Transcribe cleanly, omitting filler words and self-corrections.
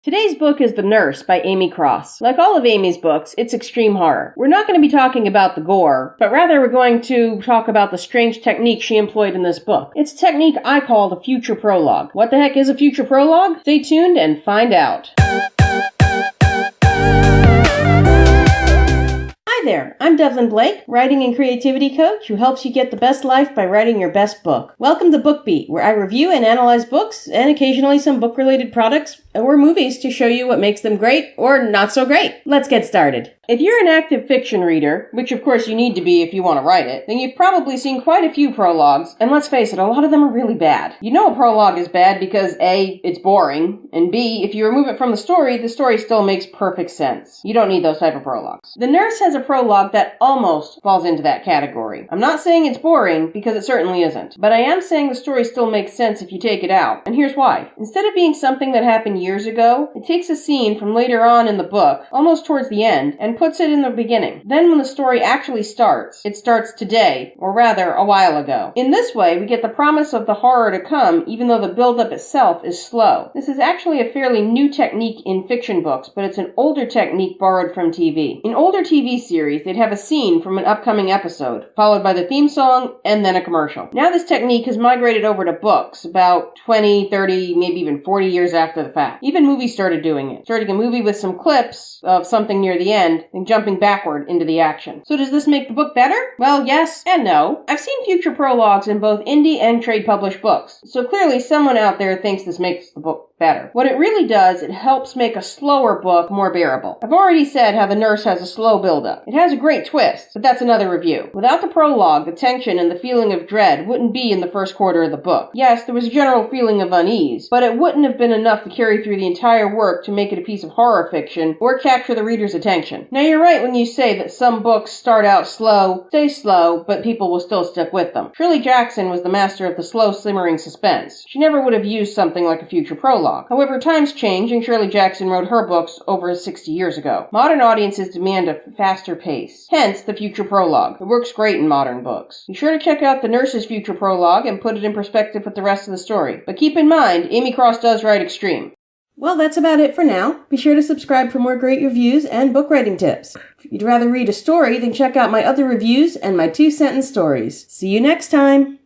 Today's book is The Nurse by Amy Cross. Like all of Amy's books, it's extreme horror. We're not going to be talking about the gore, but rather we're going to talk about the strange technique she employed in this book. It's a technique I call the Future Prologue. What the heck is a Future Prologue? Stay tuned and find out. Hi there, I'm Devlin Blake, writing and creativity coach who helps you get the best life by writing your best book. Welcome to BookBeat, where I review and analyze books and occasionally some book-related products or movies to show you what makes them great or not so great. Let's get started. If you're an active fiction reader, which of course you need to be if you want to write it, then you've probably seen quite a few prologues, and let's face it, a lot of them are really bad. You know a prologue is bad because A, it's boring, and B, if you remove it from the story still makes perfect sense. You don't need those type of prologues. The Nurse has a prologue that almost falls into that category. I'm not saying it's boring, because it certainly isn't, but I am saying the story still makes sense if you take it out, and here's why. Instead of being something that happened years ago, it takes a scene from later on in the book, almost towards the end, and puts it in the beginning. Then when the story actually starts, it starts today, or rather, a while ago. In this way, we get the promise of the horror to come, even though the build-up itself is slow. This is actually a fairly new technique in fiction books, but it's an older technique borrowed from TV. In older TV series, they'd have a scene from an upcoming episode, followed by the theme song, and then a commercial. Now this technique has migrated over to books, about 20, 30, maybe even 40 years after the fact. Even movies started doing it, starting a movie with some clips of something near the end, and jumping backward into the action. So does this make the book better? Well, yes and no. I've seen future prologues in both indie and trade published books, so clearly someone out there thinks this makes the book better. What it really does, it helps make a slower book more bearable. I've already said how The Nurse has a slow build-up. It has a great twist, but that's another review. Without the prologue, the tension and the feeling of dread wouldn't be in the first quarter of the book. Yes, there was a general feeling of unease, but it wouldn't have been enough to carry through the entire work to make it a piece of horror fiction or capture the reader's attention. Now you're right when you say that some books start out slow, stay slow, but people will still stick with them. Shirley Jackson was the master of the slow simmering suspense. She never would have used something like a future prologue. However, times change, and Shirley Jackson wrote her books over 60 years ago. Modern audiences demand a faster pace, hence the future prologue. It works great in modern books. Be sure to check out The Nurse's future prologue and put it in perspective with the rest of the story. But keep in mind, Amy Cross does write extreme. Well, that's about it for now. Be sure to subscribe for more great reviews and book writing tips. If you'd rather read a story, then check out my other reviews and my 2-sentence stories. See you next time!